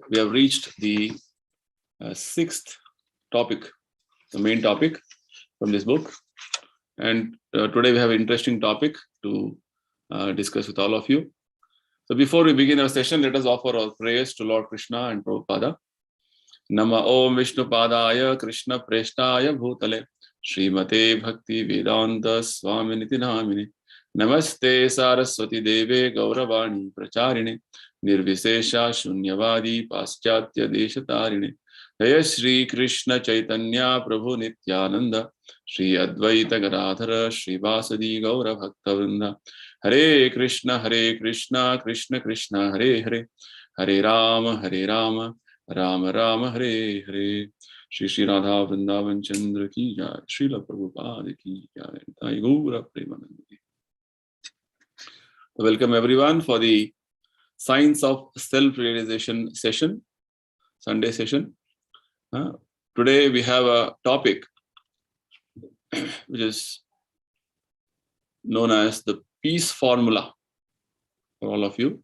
we have reached the sixth topic, the main topic from this book. And today we have an interesting topic to discuss with all of you. So before we begin our session, let us offer our prayers to Lord Krishna and Prabhupada. Nama Om Vishnu Padaya Krishna Preshnaya Bhutale Srimate Bhaktivedanta Swami Namine Namaste Saraswati Deve Gauravani Pracharine Nirvisesha Shunyavadi Paschatya Deshatarine Jaya Shri Krishna Chaitanya Prabhu Nityananda Shri Advaita Gadadhara Shri Vasadi Gaura Bhaktavinda Hare Krishna Krishna Krishna Hare Hare Hare Rama Rama Rama Hare Hare Shri Shri Radha Vrindavan Chandrodaya ki jai Srila Prabhupada ki jai Jai Gaura Premanandi. Welcome everyone for the Science of Self-Realization session, Sunday session. Today we have a topic which is known as the peace formula for all of you.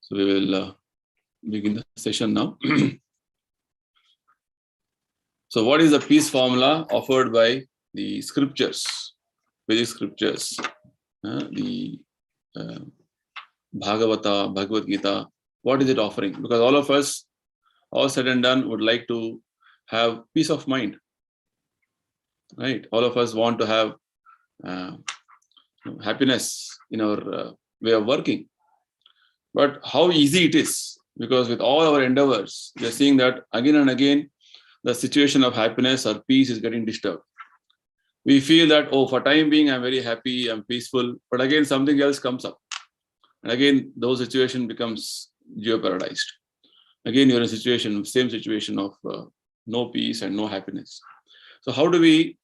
So we will begin the session now. So what is the peace formula offered by the scriptures, Vedic scriptures, the Bhagavata, Bhagavad Gita? What is it offering? Because all of us, all said and done, would like to have peace of mind, right? All of us want to have happiness in our way of working. But how easy it is, because with all our endeavors, we are seeing that again and again, the situation of happiness or peace is getting disturbed. We feel that, oh, for time being, I'm very happy, I'm peaceful, but again, something else comes up. And again, those situation becomes jeopardized. Again, you're in a situation, same situation of no peace and no happiness. So how do we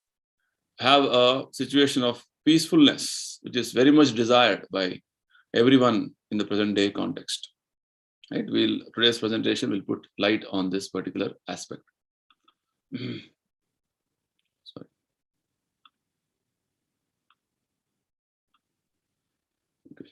have a situation of peacefulness, which is very much desired by everyone in the present day context? Right? Today's presentation will put light on this particular aspect. Sorry. Okay.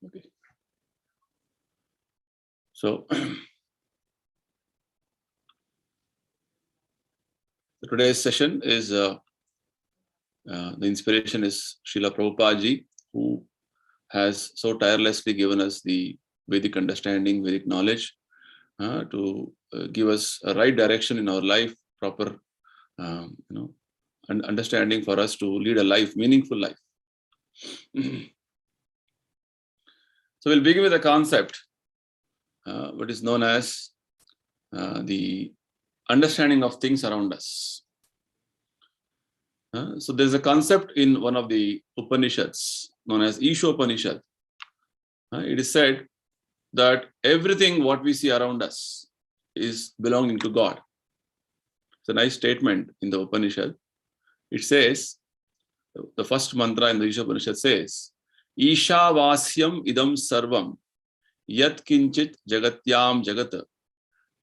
Okay. So today's session is the inspiration is Srila Prabhupada ji, who has so tirelessly given us the Vedic understanding, Vedic knowledge to give us a right direction in our life, proper understanding for us to lead a life, meaningful life. So we'll begin with a concept, what is known as the understanding of things around us. So there's a concept in one of the Upanishads known as Ishopanishad. It is said that everything what we see around us is belonging to God. It's a nice statement in the Upanishad. It says, the first mantra in the Ishopanishad says, Ishavasyam idam sarvam yat kinchit jagatyam jagat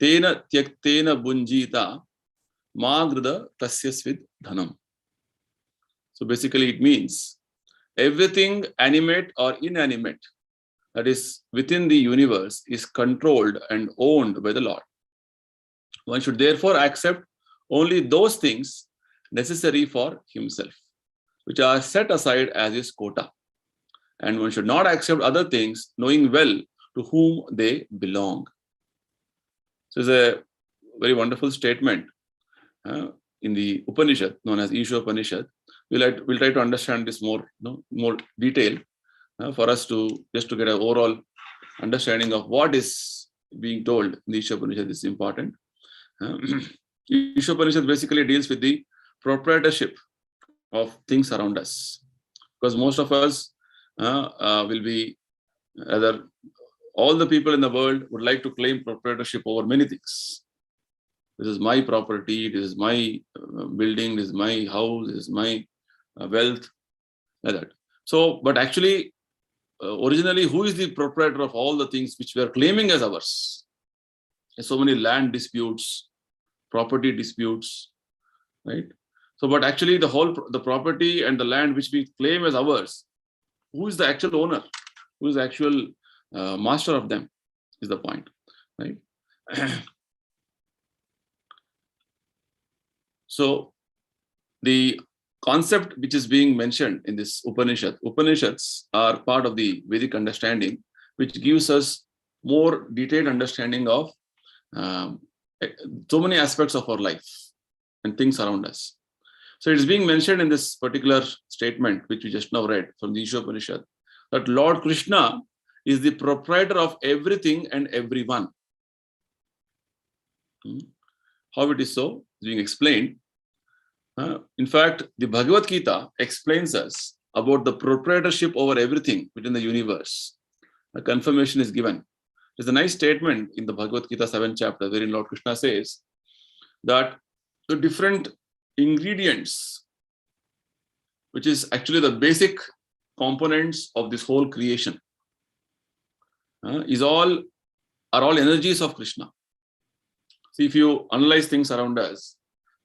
tena tyaktena bunjita magrida tasyasvid dhanam. So basically it means everything animate or inanimate that is within the universe is controlled and owned by the Lord. One should therefore accept only those things necessary for himself, which are set aside as his quota. And one should not accept other things, knowing well to whom they belong. So it's a very wonderful statement in the Upanishad known as Ishopanishad. We'll try to understand this more detail for us to just to get an overall understanding of what is being told in the Ishopanishad is important. Ishopanishad basically deals with the proprietorship of things around us, because most of us will be, rather all the people in the world would like to claim proprietorship over many things. This is my property, this is my building, this is my house, this is my wealth, like that. So, but actually, originally, who is the proprietor of all the things which we are claiming as ours? There's so many land disputes, property disputes, right? So, but actually the property and the land which we claim as ours, who is the actual owner? Who is the actual master of them is the point, right? So, the concept which is being mentioned in this Upanishads are part of the Vedic understanding, which gives us more detailed understanding of so many aspects of our life and things around us. So it is being mentioned in this particular statement, which we just now read from the Upanishad, that Lord Krishna is the proprietor of everything and everyone. How it is so is being explained. In fact, the Bhagavad Gita explains us about the proprietorship over everything within the universe. A confirmation is given. There's a nice statement in the Bhagavad Gita 7th chapter, wherein Lord Krishna says that the different ingredients, which is actually the basic components of this whole creation, are all energies of Krishna. See, if you analyze things around us,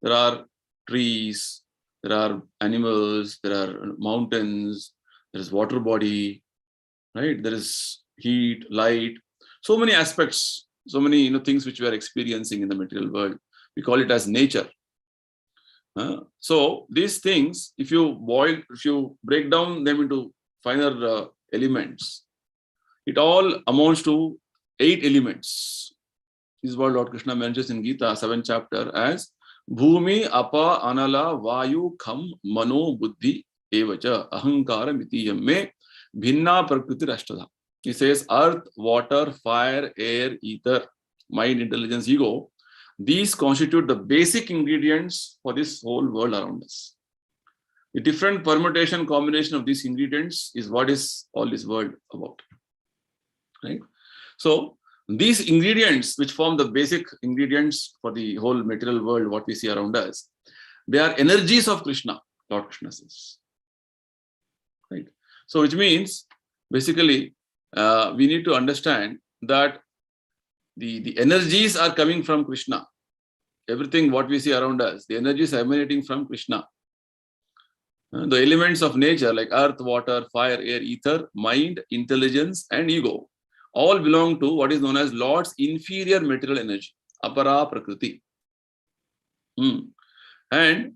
there are trees, there are animals, there are mountains, there is water body, right? There is heat, light, so many aspects, so many things which we are experiencing in the material world. We call it as nature. So these things, if you break down them into finer elements, it all amounts to 8 elements. This is what Lord Krishna mentions in Gita 7th chapter as Bhumi, Apa, Anala, Vayu, Kham, Mano, Buddhi, Evacha, Ahankara, Mitiyam Me, Bhinna Prakriti Rashtadha. He says earth, water, fire, air, ether, mind, intelligence, ego. These constitute the basic ingredients for this whole world around us. The different permutation combination of these ingredients is what is all this world about. Right? So these ingredients, which form the basic ingredients for the whole material world, what we see around us, they are energies of Krishna, Lord Krishna says. Right? So which means, basically, we need to understand that the energies are coming from Krishna. Everything what we see around us, the energies are emanating from Krishna. The elements of nature like earth, water, fire, air, ether, mind, intelligence, and ego all belong to what is known as Lord's inferior material energy, Apara Prakriti. And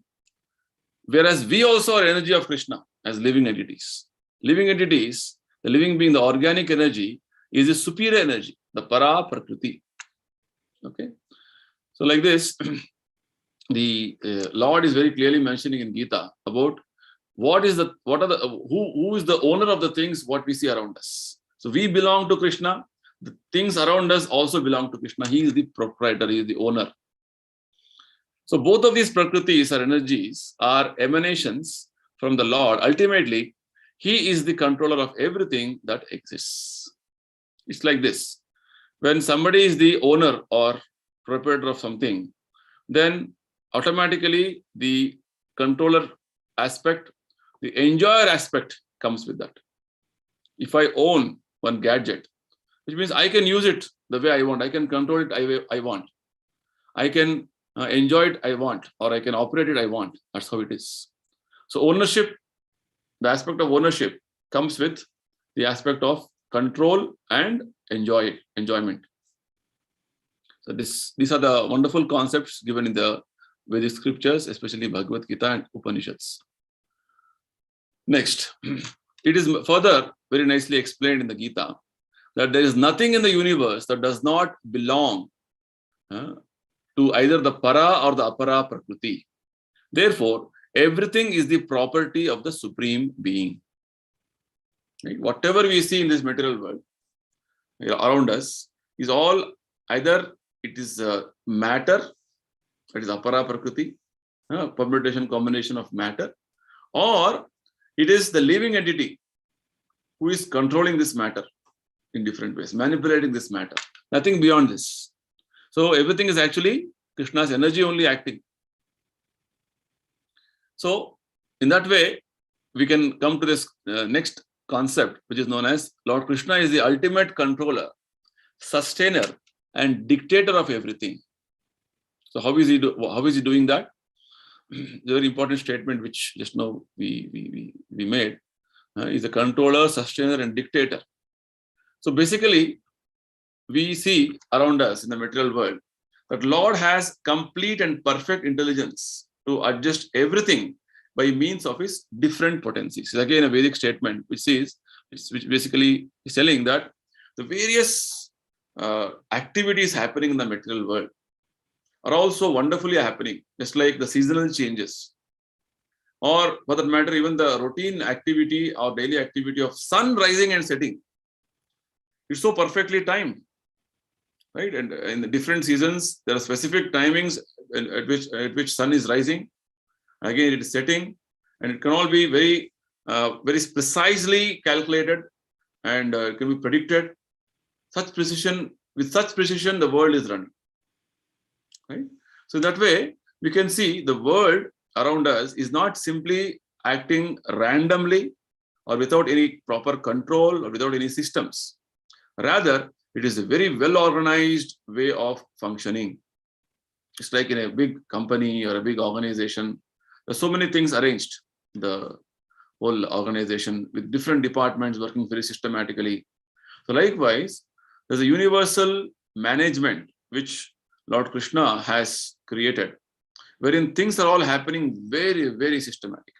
whereas we also are energy of Krishna as living entities. Living entities, the living being, the organic energy, is a superior energy, the Para Prakriti. Okay. So like this, the Lord is very clearly mentioning in Gita about who is the owner of the things what we see around us. So we belong to Krishna. The things around us also belong to Krishna. He is the proprietor, he is the owner. So both of these prakritis or energies are emanations from the Lord. Ultimately, he is the controller of everything that exists. It's like this. When somebody is the owner or proprietor of something, then automatically the controller aspect, the enjoyer aspect comes with that. If I own one gadget, which means I can use it the way I want, I can control it the way I want, I can enjoy it I want, or I can operate it I want. That's how it is. So ownership, the aspect of ownership comes with the aspect of control and enjoyment. So these are the wonderful concepts given in the Vedic scriptures, especially Bhagavad Gita and Upanishads. Next, it is further very nicely explained in the Gita that there is nothing in the universe that does not belong to either the Para or the Apara Prakriti. Therefore, everything is the property of the Supreme Being. Right? Whatever we see in this material world around us is all either it is matter, that is Apara Prakriti, permutation combination of matter, or it is the living entity who is controlling this matter in different ways, manipulating this matter. Nothing beyond this. So everything is actually Krishna's energy only acting. So in that way, we can come to this next concept, which is known as Lord Krishna is the ultimate controller, sustainer, and dictator of everything. So how is he doing that? It's a very important statement which just now we made. Is a controller, sustainer, and dictator. So basically, we see around us in the material world that Lord has complete and perfect intelligence to adjust everything by means of his different potencies. It's again a Vedic statement which basically is telling that the various activities happening in the material world are also wonderfully happening, just like the seasonal changes, or for that matter, even the routine activity or daily activity of sun rising and setting. It's so perfectly timed, right? And in the different seasons, there are specific timings at which sun is rising. Again, it is setting, and it can all be very precisely calculated, and it can be predicted. With such precision, the world is running, right? So that way, we can see the world around us is not simply acting randomly or without any proper control or without any systems. Rather, it is a very well-organized way of functioning. It's like in a big company or a big organization, there's so many things arranged, the whole organization with different departments working very systematically. So likewise, there's a universal management which Lord Krishna has created, wherein things are all happening very, very systematic.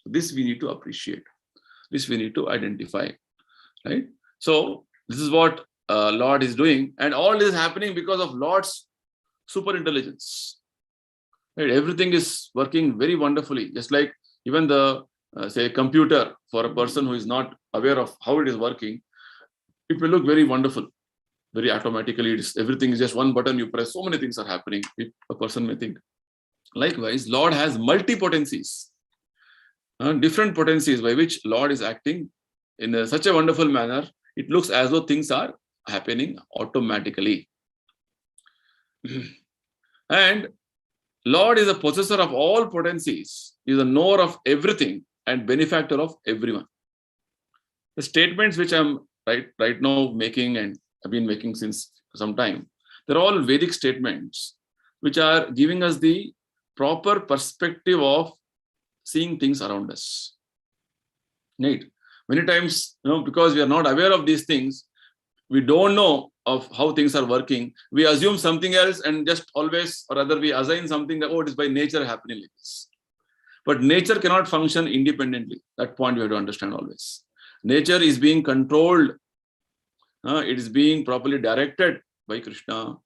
This we need to appreciate. This we need to identify, right? So this is what Lord is doing, and all this is happening because of Lord's super intelligence. Right? Everything is working very wonderfully, just like even the say computer, for a person who is not aware of how it is working, it will look very wonderful, very automatically. Everything is just one button you press. So many things are happening. A person may think. Likewise, Lord has multi-potencies, different potencies by which Lord is acting in such a wonderful manner. It looks as though things are happening automatically. And Lord is the possessor of all potencies, is the knower of everything and benefactor of everyone. The statements which I'm right now making and have been making since some time, they're all Vedic statements which are giving us the proper perspective of seeing things around us. Right? Many times, because we are not aware of these things, we don't know of how things are working. We assume something else and just always, or rather we assign something that, it is by nature happening like this. But nature cannot function independently. That point we have to understand always. Nature is being controlled. It is being properly directed by Krishna.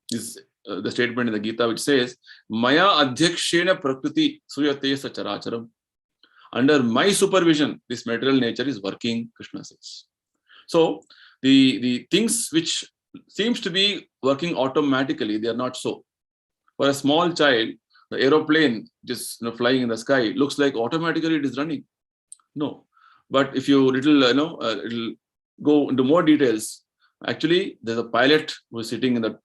This is the statement in the Gita which says, Maya adhyakshena prakriti suyate sacharacharam. Under my supervision, this material nature is working, Krishna says. So the things which seems to be working automatically, they are not so. For a small child, the aeroplane just flying in the sky looks like automatically it is running. No, but if you little go into more details, actually there's a pilot who is sitting in the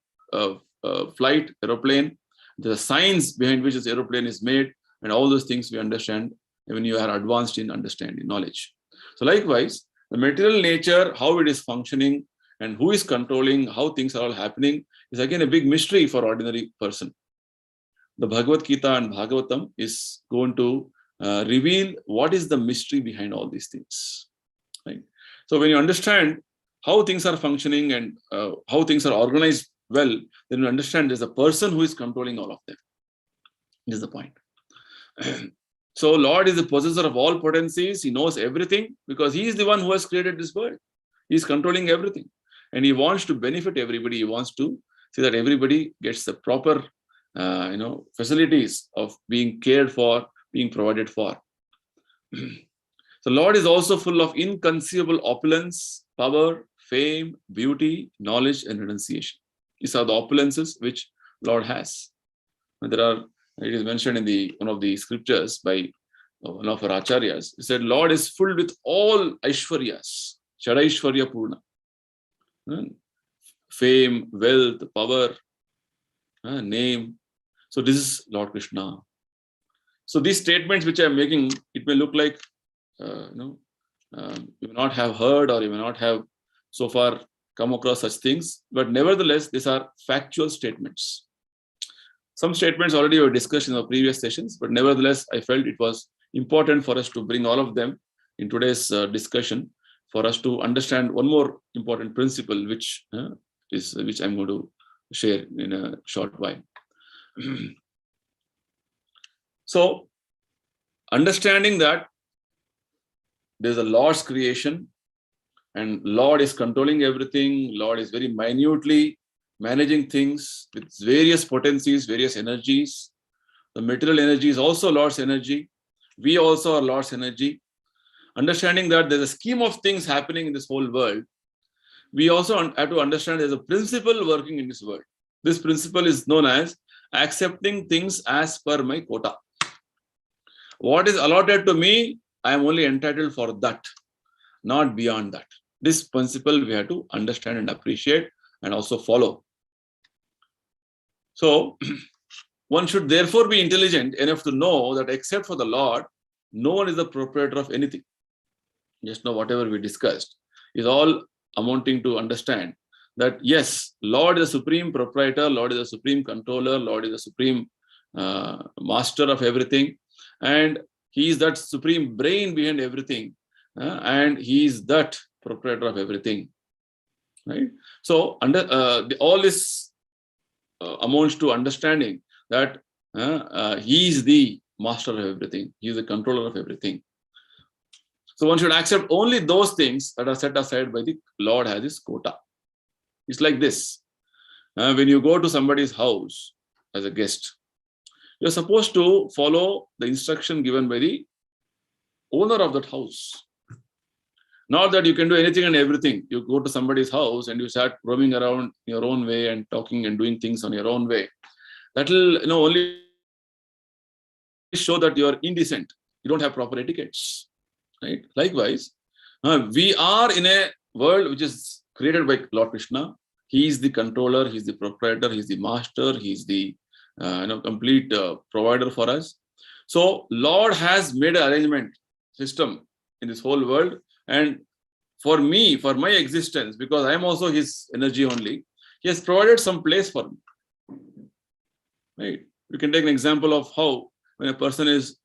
flight aeroplane. There are signs behind which this aeroplane is made, and all those things we understand when you are advanced in understanding knowledge. So likewise, the material nature, how it is functioning and who is controlling, how things are all happening is again a big mystery for ordinary person. The Bhagavad Gita and Bhagavatam is going to reveal what is the mystery behind all these things. Right? So when you understand how things are functioning and how things are organized well, then you understand there's a person who is controlling all of them. This is the point. So Lord is the possessor of all potencies. He knows everything because he is the one who has created this world. He is controlling everything. And he wants to benefit everybody. He wants to see that everybody gets the proper facilities of being cared for, being provided for. So Lord is also full of inconceivable opulence, power, fame, beauty, knowledge, and renunciation. These are the opulences which Lord has. And it is mentioned in one of the scriptures by one of our acharyas. He said, Lord is filled with all aishwaryas, Shadaishwarya Purna. Fame, wealth, power, name. So this is Lord Krishna. So these statements which I am making, it may look like, you may not have heard or you may not have so far come across such things, but nevertheless, these are factual statements. Some statements already were discussed in our previous sessions, but nevertheless, I felt it was important for us to bring all of them in today's discussion, for us to understand one more important principle, which I'm going to share in a short while. So, understanding that there's a Lord's creation, and Lord is controlling everything. Lord is very minutely managing things with various potencies, various energies. The material energy is also Lord's energy. We also are Lord's energy. Understanding that there's a scheme of things happening in this whole world, we also have to understand there's a principle working in this world. This principle is known as accepting things as per my quota. What is allotted to me, I am only entitled for that, not beyond that. This principle we have to understand and appreciate and also follow. So, one should therefore be intelligent enough to know that except for the Lord, no one is the proprietor of anything. Just now, whatever we discussed is all amounting to understand that yes, Lord is the supreme proprietor, Lord is the supreme controller, Lord is the supreme master of everything, and He is that supreme brain behind everything, and He is that proprietor of everything. Right? So, all this amounts to understanding that He is the master of everything, He is the controller of everything. So one should accept only those things that are set aside by the Lord as His quota. It's like this. When you go to somebody's house as a guest, you're supposed to follow the instruction given by the owner of that house. Not that you can do anything and everything. You go to somebody's house and you start roaming around your own way and talking and doing things on your own way. That will only show that you are indecent. You don't have proper etiquettes. Right? Likewise, we are in a world which is created by Lord Krishna. He is the controller, He is the proprietor, He is the master, He is the complete provider for us. So Lord has made an arrangement system in this whole world, and for me, for my existence, because I am also His energy only, He has provided some place for me. Right? We can take an example of how when a person is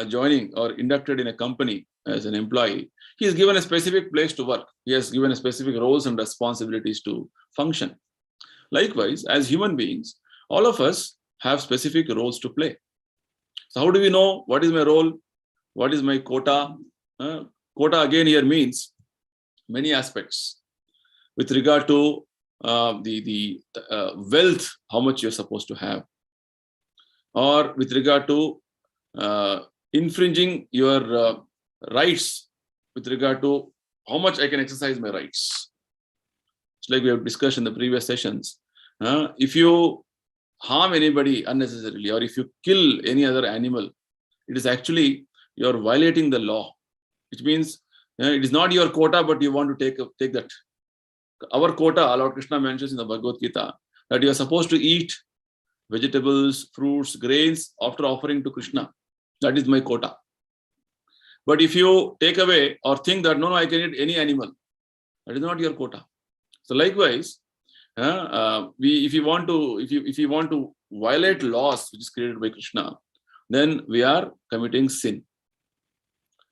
joining or inducted in a company as an employee, he is given a specific place to work. He has given a specific roles and responsibilities to function. Likewise, as human beings, all of us have specific roles to play. So how do we know what is my role? What is my quota? Quota again here means many aspects with regard to the wealth, how much you're supposed to have, or with regard to infringing your rights, with regard to how much I can exercise my rights. It's like we have discussed in the previous sessions. If you harm anybody unnecessarily, or if you kill any other animal, it is actually you're violating the law, which means it is not your quota, but you want to take that. Our quota, Lord Krishna mentions in the Bhagavad Gita, that you are supposed to eat vegetables, fruits, grains after offering to Krishna. That is my quota. But if you take away or think that no, I can eat any animal, that is not your quota. So likewise, if you want to violate laws which is created by Krishna, then we are committing sin.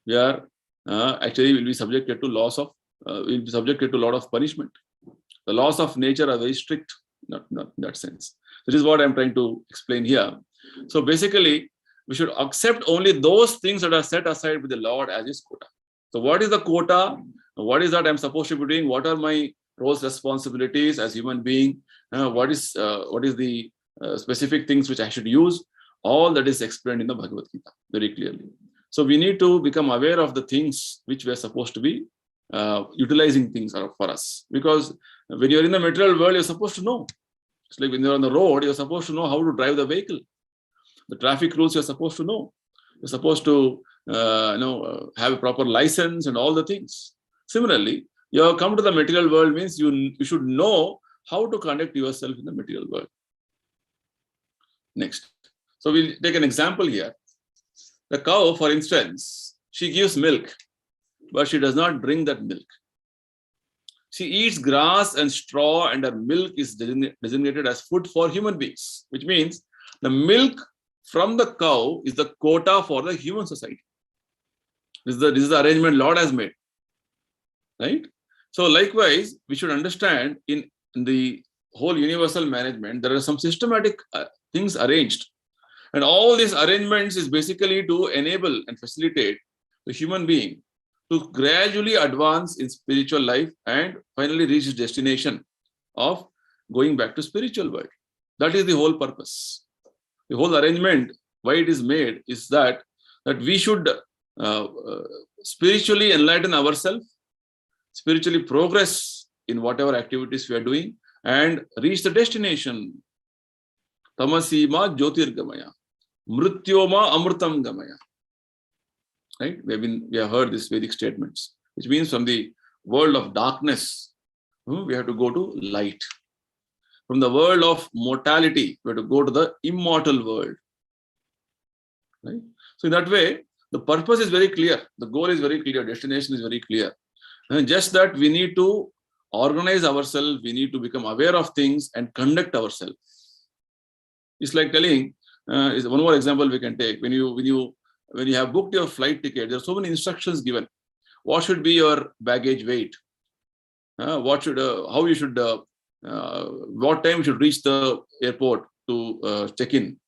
We are actually will be subjected to will be subjected to a lot of punishment. The laws of nature are very strict, not in that sense. This is what I'm trying to explain here. So basically, we should accept only those things that are set aside with the Lord as His quota. So what is the quota? What is that I'm supposed to be doing? What are my roles, responsibilities as human being? What is the specific things which I should use? All that is explained in the Bhagavad Gita very clearly. So we need to become aware of the things which we are supposed to be utilizing things for us. Because when you're in the material world, you're supposed to know. It's like when you're on the road, you're supposed to know how to drive the vehicle. The traffic rules you're supposed to know. You're supposed to have a proper license and all the things. Similarly, you have come to the material world means you should know how to conduct yourself in the material world. Next. So we'll take an example here. The cow, for instance, she gives milk, but she does not drink that milk. She eats grass and straw, and her milk is designated as food for human beings, which means The milk from the cow is the quota for the human society. This is the arrangement Lord has made. Right? So likewise, we should understand in the whole universal management, there are some systematic things arranged. And all these arrangements is basically to enable and facilitate the human being to gradually advance in spiritual life and finally reach his destination of going back to spiritual world. That is the whole purpose. The whole arrangement, why it is made, is that we should spiritually enlighten ourselves, spiritually progress in whatever activities we are doing, and reach the destination. Tamasima Jyotirgamaya, Mrityoma Amrutam Gamaya. Right? We have heard these Vedic statements, which means from the world of darkness, we have to go to light. From the world of mortality, we have to go to the immortal world. Right? So in that way, the purpose is very clear. The goal is very clear. Destination is very clear. And just that we need to organize ourselves. We need to become aware of things and conduct ourselves. It's like telling, is one more example we can take. When you have booked your flight ticket, there are so many instructions given. What should be your baggage weight? What time you should reach the airport to check in.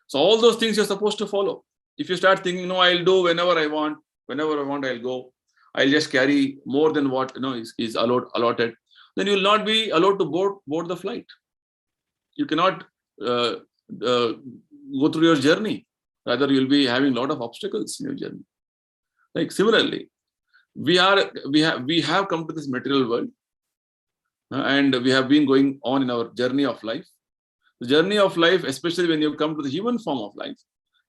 So all those things you're supposed to follow. If you start thinking, no, I'll do whenever I want, I'll go. I'll just carry more than what is allotted. Then you will not be allowed to board the flight. You cannot go through your journey. Rather, you'll be having a lot of obstacles in your journey. Like similarly, we have come to this material world, and we have been going on in our journey of life. The journey of life, especially when you come to the human form of life,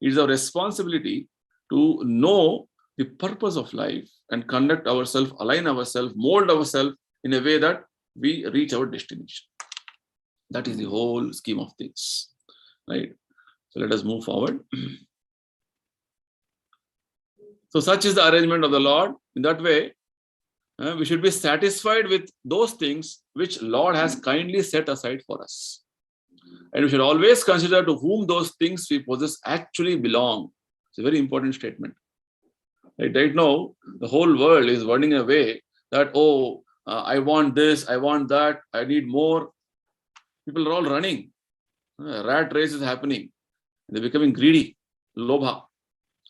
it is our responsibility to know the purpose of life and conduct ourselves, align ourselves, mold ourselves in a way that we reach our destination. That is the whole scheme of things. Right? So let us move forward. So such is the arrangement of the Lord. In that way, we should be satisfied with those things which Lord has kindly set aside for us. And we should always consider to whom those things we possess actually belong. It's a very important statement. Right now, the whole world is running away that, I want this, I want that, I need more. People are all running. Rat race is happening. They're becoming greedy, lobha.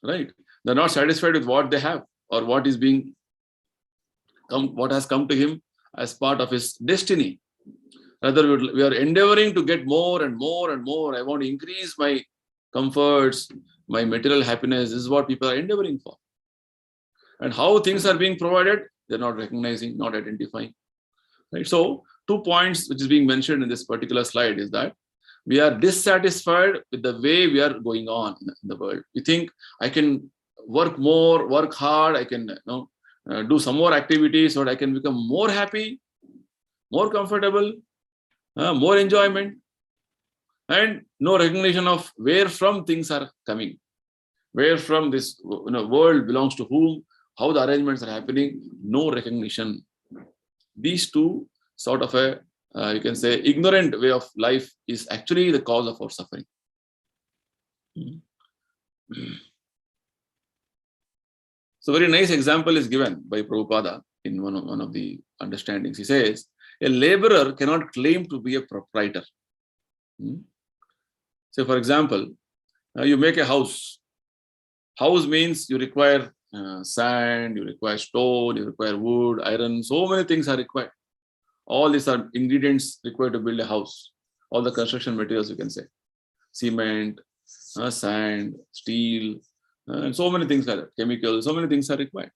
Right? They're not satisfied with what they have or what has come to him as part of his destiny. Rather, we are endeavoring to get more and more and more. I want to increase my comforts, my material happiness. This is what people are endeavoring for. And how things are being provided, they're not recognizing, not identifying. Right? So, 2 points which is being mentioned in this particular slide is that we are dissatisfied with the way we are going on in the world. We think I can work more, work hard, I can do some more activities so that I can become more happy, more comfortable, more enjoyment, and no recognition of where from things are coming, where from this world belongs to whom, how the arrangements are happening, no recognition. These two sort of you can say, ignorant way of life is actually the cause of our suffering. So very nice example is given by Prabhupada in one of the understandings. He says, a laborer cannot claim to be a proprietor. So for example, you make a house. House means you require sand, you require stone, you require wood, iron, so many things are required. All these are ingredients required to build a house. All the construction materials, you can say. Cement, sand, steel, and so many things like that. Chemicals, so many things are required.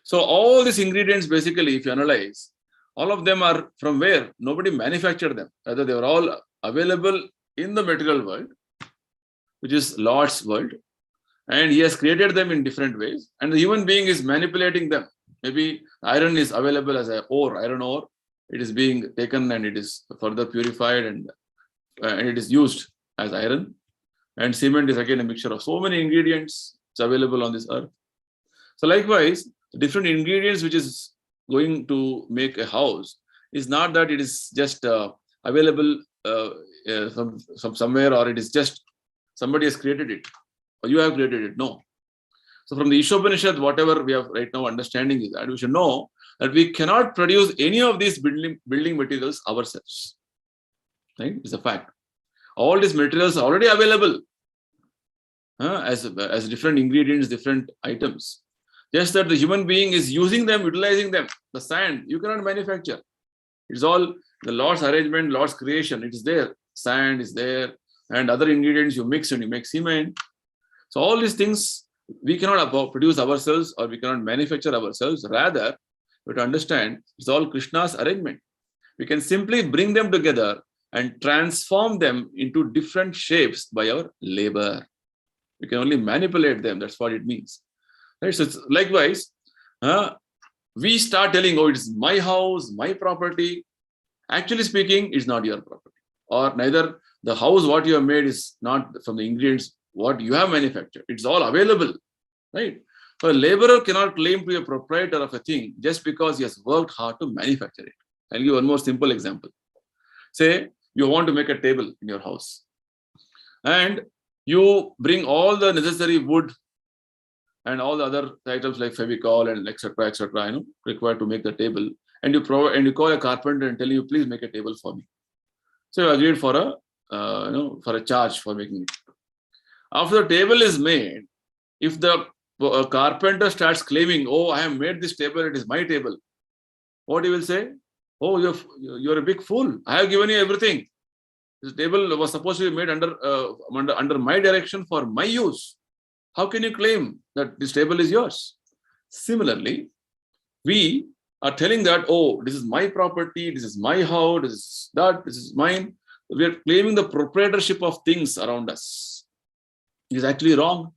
So all these ingredients, basically, if you analyze, all of them are from where? Nobody manufactured them. Rather, they were all available in the material world, which is Lord's world. And he has created them in different ways. And the human being is manipulating them. Maybe iron is available as an ore, iron ore. It is being taken and it is further purified and it is used as iron. And cement is again a mixture of so many ingredients. It's available on this earth. So likewise, different ingredients which is going to make a house is not that it is just available from somewhere or it is just somebody has created it, or you have created it. No. So from the Ishopanishad, whatever we have right now understanding is that we should know that we cannot produce any of these building materials ourselves. Right? It's a fact. All these materials are already available as different ingredients, different items. Just that the human being is using them, utilizing them. The sand, you cannot manufacture. It's all the Lord's arrangement, Lord's creation. It is there. Sand is there, and other ingredients you mix and you make cement. So all these things we cannot produce ourselves, or we cannot manufacture ourselves. Rather, we have to understand it's all Krishna's arrangement. We can simply bring them together and transform them into different shapes by our labor. We can only manipulate them. That's what it means. Right? So it's likewise, we start telling, oh, it's my house, my property. Actually speaking, it's not your property. Or neither the house what you have made is not from the ingredients what you have manufactured. It's all available. Right? So a laborer cannot claim to be a proprietor of a thing just because he has worked hard to manufacture it. I'll give one more simple example. Say you want to make a table in your house, and you bring all the necessary wood and all the other items like Fevicol and etc., required to make the table, and you call a carpenter and tell him, please make a table for me. So you agreed for a charge for making it. After the table is made, if the carpenter starts claiming, oh, I have made this table, it is my table, what he will say? Oh, you're a big fool. I have given you everything. This table was supposed to be made under my direction for my use. How can you claim that this table is yours? Similarly, we are telling that, oh, this is my property, this is my house, this is mine. We are claiming the proprietorship of things around us. It is actually wrong.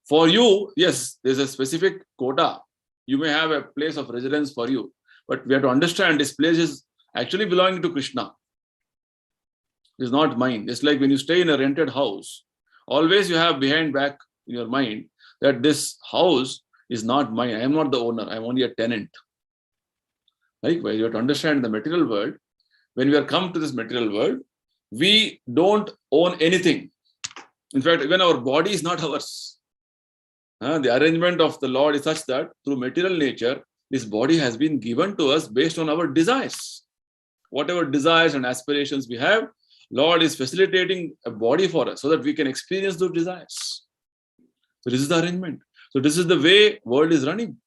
For you, yes, there's a specific quota. You may have a place of residence for you, but we have to understand this place is actually belonging to Krishna. It is not mine. Just like when you stay in a rented house, always you have back in your mind that this house is not mine. I am not the owner. I am only a tenant. Likewise, you have to understand the material world. When we are come to this material world, we don't own anything. In fact, even our body is not ours. The arrangement of the Lord is such that through material nature, this body has been given to us based on our desires. Whatever desires and aspirations we have, Lord is facilitating a body for us so that we can experience those desires. So this is the arrangement. So this is the way world is running.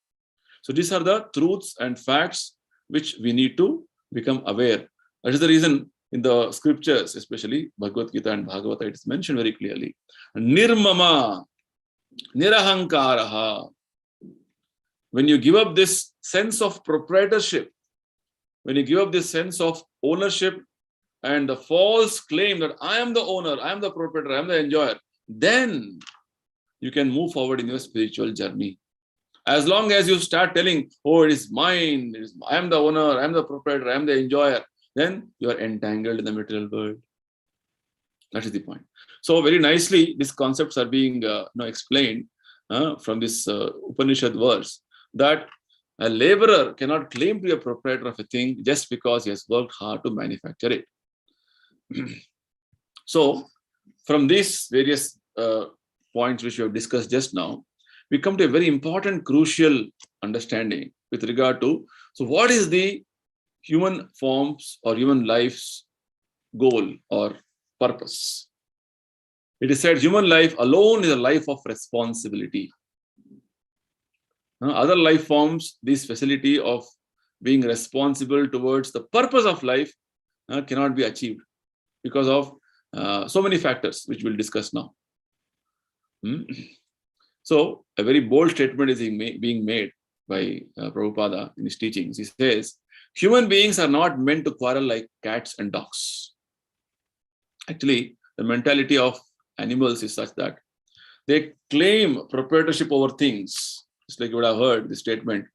So these are the truths and facts which we need to become aware. That is the reason in the scriptures, especially Bhagavad Gita and Bhagavata, it is mentioned very clearly. Nirmama, nirahankaraha. When you give up this sense of proprietorship, when you give up this sense of ownership and the false claim that I am the owner, I am the proprietor, I am the enjoyer, then you can move forward in your spiritual journey. As long as you start telling, oh, it is mine, I am the owner, I am the proprietor, I am the enjoyer, then you are entangled in the material world. That is the point. So very nicely, these concepts are being explained from this Upanishad verse, that a laborer cannot claim to be a proprietor of a thing just because he has worked hard to manufacture it. So, from these various points which we have discussed just now, we come to a very important, crucial understanding with regard to, so what is the human forms or human life's goal or purpose? It is said human life alone is a life of responsibility. Other life forms, this facility of being responsible towards the purpose of life cannot be achieved because of so many factors which we'll discuss now. So a very bold statement is being made by Prabhupada in his teachings. He says, human beings are not meant to quarrel like cats and dogs. Actually, the mentality of animals is such that they claim proprietorship over things. It's like you would have heard the statement.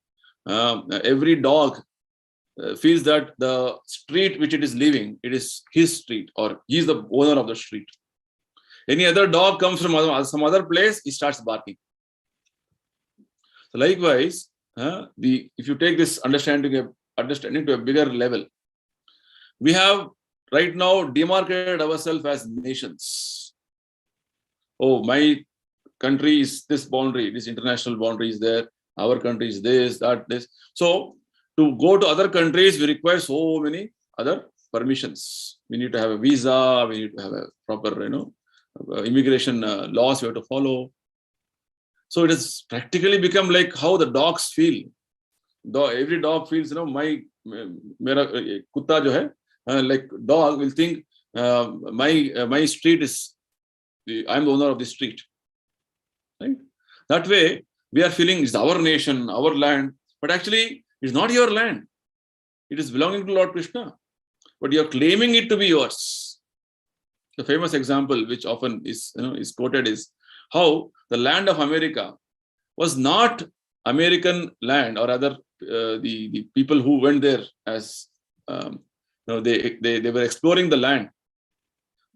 Every dog feels that the street which it is living, it is his street, or he is the owner of the street. Any other dog comes from some other place, he starts barking. So likewise, if you take this understanding to a bigger level, we have right now demarcated ourselves as nations. oh, my country is this boundary, this international boundary is there, our country is this, that, this. So to go to other countries, we require so many other permissions. We need to have a visa, we need to have a proper, immigration laws we have to follow. So it has practically become like how the dogs feel. Every dog feels, mera kutta jo hai, like dog will think my street is, I'm the owner of the street. Right? That way, we are feeling it's our nation, our land, but actually it's not your land. It is belonging to Lord Krishna, but you are claiming it to be yours. The famous example, which often is quoted, is how the land of America was not American land, or rather the people who went there as they were exploring the land.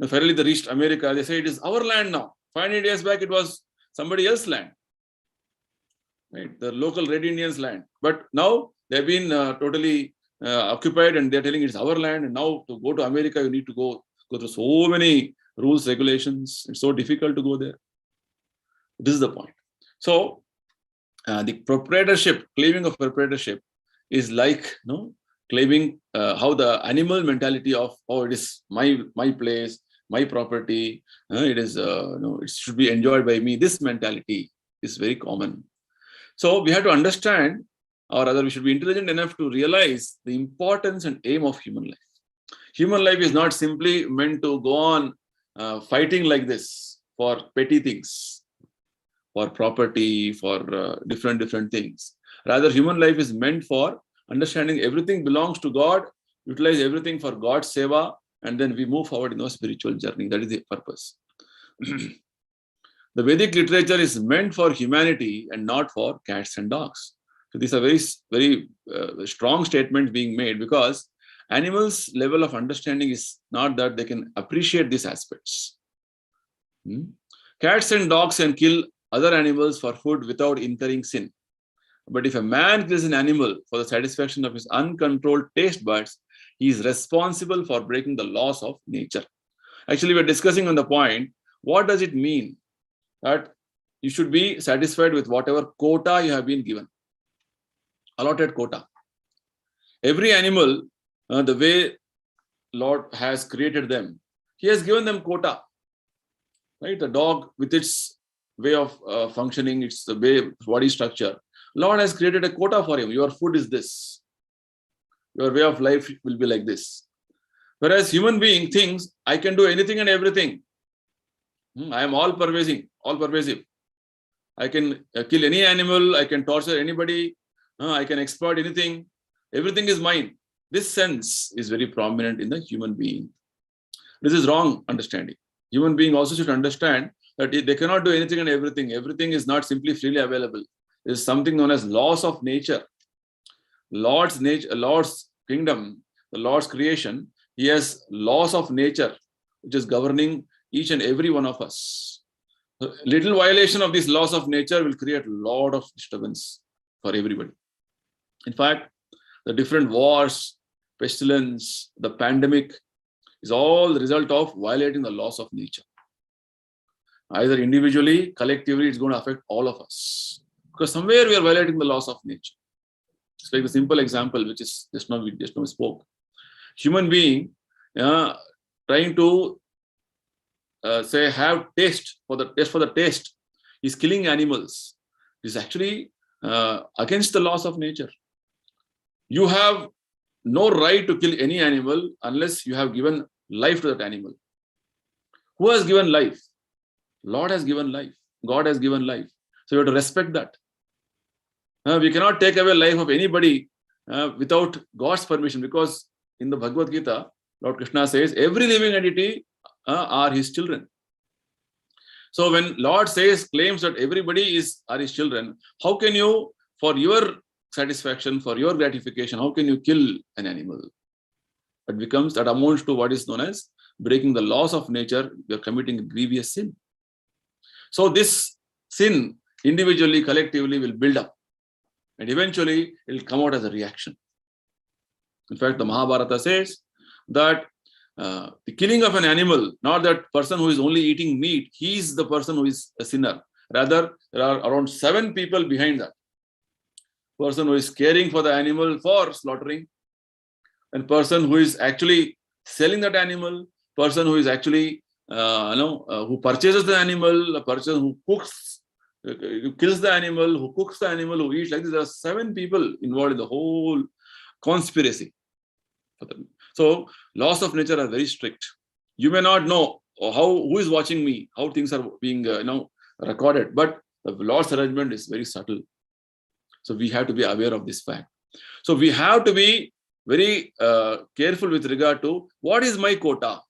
Finally, they reached America. They say it is our land now. 500 years back, it was somebody else's land, right? The local Red Indians' land. But now they've been totally occupied, and they're telling it's our land. And now to go to America, you need to go through so many rules, regulations. It's so difficult to go there. This is the point. So the proprietorship, claiming of proprietorship, is like claiming how the animal mentality of, oh, it is my place, my property, it is it should be enjoyed by me. This mentality is very common. So we have to understand, or rather we should be intelligent enough to realize the importance and aim of human life. Human life is not simply meant to go on fighting like this for petty things, for property, for different things. Rather, human life is meant for understanding everything belongs to God, utilize everything for God's seva, and then we move forward in our spiritual journey. That is the purpose. The Vedic literature is meant for humanity and not for cats and dogs. So these are very, very strong statements being made, because animals' level of understanding is not that they can appreciate these aspects. Cats and dogs can kill other animals for food without incurring sin. But if a man kills an animal for the satisfaction of his uncontrolled taste buds, he is responsible for breaking the laws of nature. Actually, we're discussing on the point, what does it mean that you should be satisfied with whatever quota you have been given, allotted quota. Every animal, the way Lord has created them, He has given them quota. Right? The dog with its way of functioning, its way, body structure, Lord has created a quota for him. Your food is this. Your way of life will be like this. Whereas human being thinks, I can do anything and everything. I am all pervasive. I can kill any animal. I can torture anybody. I can exploit anything. Everything is mine. This sense is very prominent in the human being. This is wrong understanding. Human being also should understand that they cannot do anything and everything. Everything is not simply freely available. There is something known as laws of nature. Lord's kingdom, the Lord's creation, He has laws of nature which is governing each and every one of us. A little violation of these laws of nature will create a lot of disturbance for everybody. In fact, the different wars, pestilence, the pandemic is all the result of violating the laws of nature. Either individually, collectively, it's going to affect all of us. Because somewhere we are violating the laws of nature. It's like the simple example, which is just now we spoke. Human being trying to say have taste for the taste is killing animals. Is actually against the laws of nature. You have no right to kill any animal unless you have given life to that animal. Who has given life? Lord has given life. God has given life. So you have to respect that. We cannot take away life of anybody without God's permission, because in the Bhagavad Gita, Lord Krishna says every living entity are His children. So when Lord claims that everybody are His children, how can you, for your satisfaction, for your gratification, how can you kill an animal? That amounts to what is known as breaking the laws of nature. You are committing a grievous sin. So this sin individually, collectively will build up, and eventually it will come out as a reaction. In fact, the Mahabharata says that the killing of an animal, not that person who is only eating meat, he is the person who is a sinner. Rather, there are around 7 people behind that. Person who is caring for the animal for slaughtering, and person who is actually selling that animal, person who is actually who purchases the animal, a person who cooks, who kills the animal, who cooks the animal, who eats. Like this, there are 7 people involved in the whole conspiracy. So laws of nature are very strict. You may not know who is watching me, how things are being recorded, but the Lord's arrangement is very subtle. So we have to be aware of this fact. So we have to be very careful with regard to what is my quota.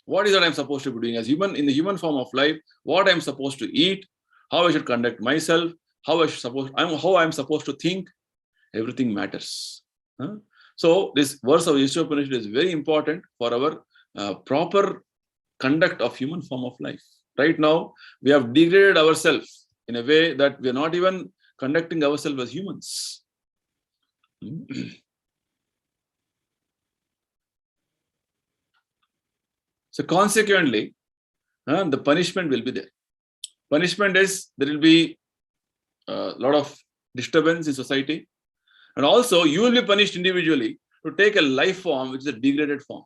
What is that I'm supposed to be doing as human, in the human form of life? What I'm supposed to eat, how I should conduct myself, how I'm supposed to think. Everything matters. So this verse of Yudhisthira Upanishad is very important for our proper conduct of human form of life. Right now, we have degraded ourselves in a way that we are not even conducting ourselves as humans. So consequently, the punishment will be there. Punishment is, there will be a lot of disturbance in society. And also, you will be punished individually to take a life form which is a degraded form.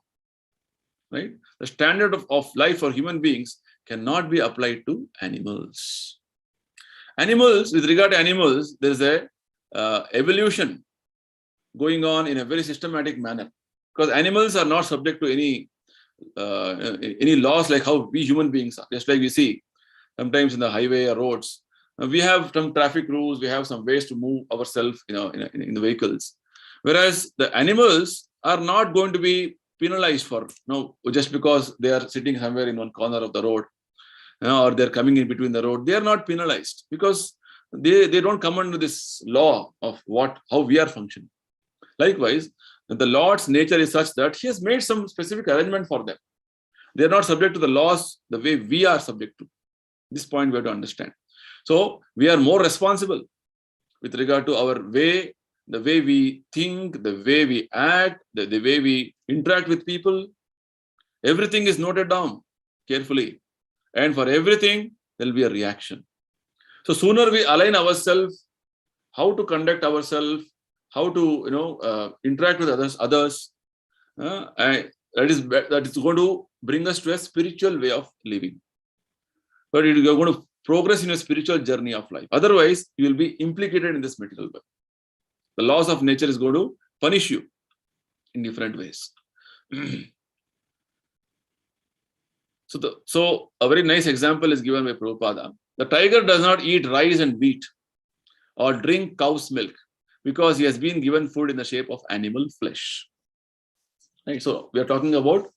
Right? The standard of life for human beings cannot be applied to animals. Animals, with regard to animals, there is a evolution going on in a very systematic manner. Because animals are not subject to any laws like how we human beings are. Just like we see sometimes in the highway or roads, we have some traffic rules, we have some ways to move ourselves, in the vehicles. Whereas the animals are not going to be penalized for, just because they are sitting somewhere in one corner of the road, or they're coming in between the road. They are not penalized because they don't come under this law of how we are functioning. Likewise, the Lord's nature is such that He has made some specific arrangement for them. They are not subject to the laws the way we are subject to. This point we have to understand. So we are more responsible with regard to our way, the way we think, the way we act, the way we interact with people. Everything is noted down carefully. And for everything, there will be a reaction. So sooner we align ourselves, how to conduct ourselves, how to interact with others, that is going to bring us to a spiritual way of living. But you're going to progress in a spiritual journey of life. Otherwise, you will be implicated in this material world. The laws of nature is going to punish you in different ways. So a very nice example is given by Prabhupada. The tiger does not eat rice and wheat or drink cow's milk because he has been given food in the shape of animal flesh. Right? So we are talking about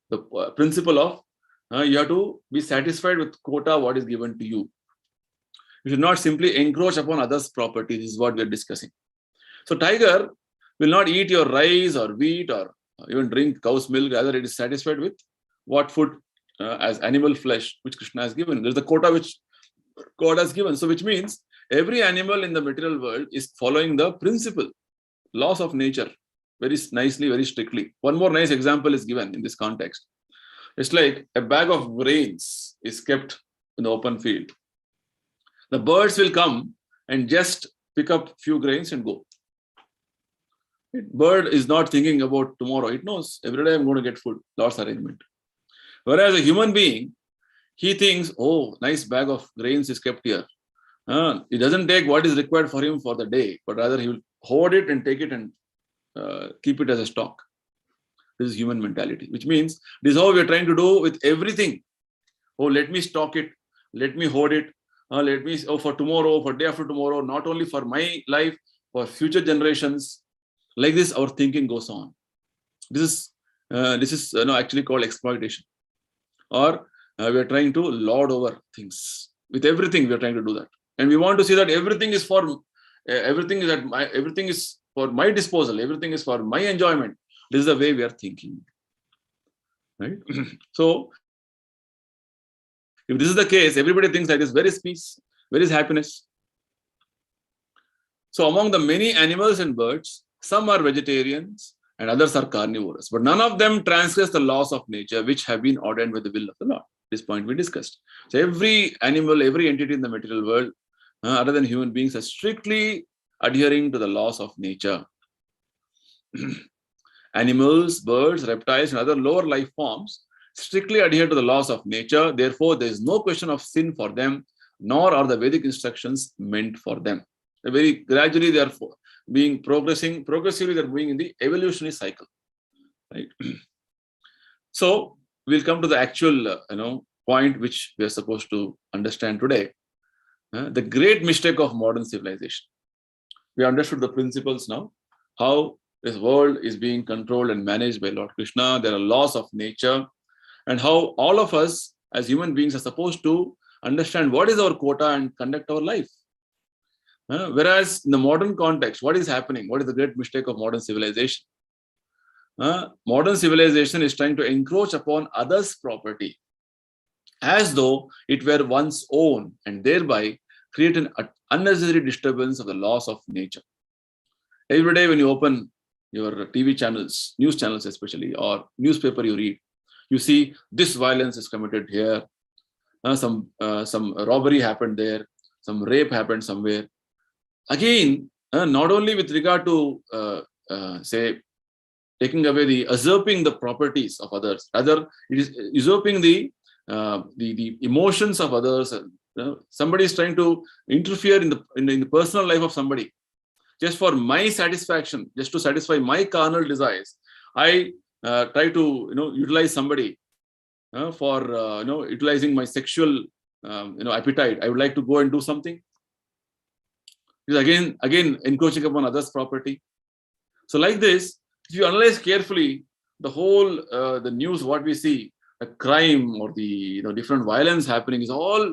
the principle of you have to be satisfied with quota, what is given to you. You should not simply encroach upon others' property. This is what we are discussing. So tiger will not eat your rice or wheat or even drink cow's milk. Rather, it is satisfied with what food as animal flesh which Krishna has given. There is the quota which God has given. So which means every animal in the material world is following the principle, laws of nature, very nicely, very strictly. One more nice example is given in this context. It's like a bag of grains is kept in the open field. The birds will come and just pick up few grains and go. Bird is not thinking about tomorrow. It knows every day I'm going to get food, Lord's arrangement. Whereas a human being, he thinks, oh, nice bag of grains is kept here. He doesn't take what is required for him for the day, but rather he will hoard it and take it and keep it as a stock. This is human mentality, which means this is how we are trying to do with everything. Oh, let me stock it. Let me hoard it. For tomorrow, for day after tomorrow, not only for my life, for future generations. Like this, our thinking goes on. This is actually called exploitation. Or we are trying to lord over things. With everything, we are trying to do that. And we want to see that everything is for my disposal. Everything is for my enjoyment. This is the way we are thinking. Right? So, if this is the case, everybody thinks that is where is peace? Where is happiness? So among the many animals and birds, some are vegetarians, and others are carnivorous. But none of them transgress the laws of nature which have been ordained by the will of the Lord. This point we discussed. So every animal, every entity in the material world, other than human beings, are strictly adhering to the laws of nature. Animals, birds, reptiles, and other lower life forms strictly adhere to the laws of nature. Therefore, there is no question of sin for them, nor are the Vedic instructions meant for them. Very gradually, they are progressively, they're moving in the evolutionary cycle. Right? So, we'll come to the actual, point which we are supposed to understand today. The great mistake of modern civilization. We understood the principles now, how this world is being controlled and managed by Lord Krishna. There are laws of nature, and how all of us as human beings are supposed to understand what is our quota and conduct our life. Whereas in the modern context, what is happening? What is the great mistake of modern civilization? Modern civilization is trying to encroach upon others' property as though it were one's own, and thereby create an unnecessary disturbance of the laws of nature. Every day when you open your TV channels, news channels especially, or newspaper you read, you see this violence is committed here, some robbery happened there, some rape happened somewhere. Again, not only with regard to, say, taking away usurping the properties of others, rather it is usurping the emotions of others. Somebody is trying to interfere in the personal life of somebody, just for my satisfaction, just to satisfy my carnal desires. I try to utilize somebody for utilizing my sexual appetite. I would like to go and do something. It is again encroaching upon others' property. So like this, if you analyze carefully the whole the news, what we see, the crime or the different violence happening is all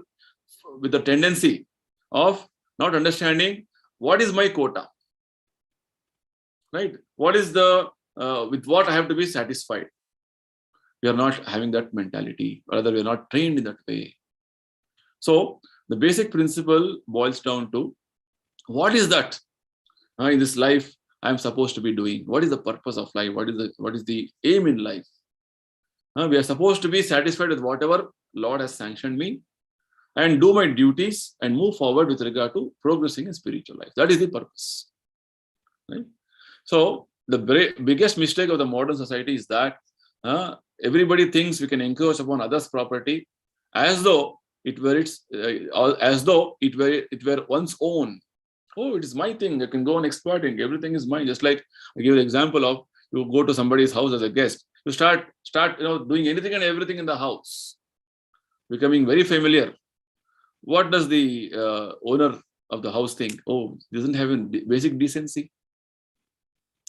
with the tendency of not understanding what is my quota, right? What is the with what I have to be satisfied. We are not having that mentality, rather we are not trained in that way. So the basic principle boils down to what is that in this life I am supposed to be doing? What is the purpose of life? What is the aim in life? We are supposed to be satisfied with whatever Lord has sanctioned me, and do my duties and move forward with regard to progressing in spiritual life. That is the purpose. Right? So the biggest mistake of the modern society is that everybody thinks we can encroach upon others' property as though it were one's own. Oh, it is my thing. I can go on exploiting. Everything is mine. Just like I give an example of, you go to somebody's house as a guest. You start doing anything and everything in the house, becoming very familiar. What does the owner of the house think? Oh, doesn't have a basic decency.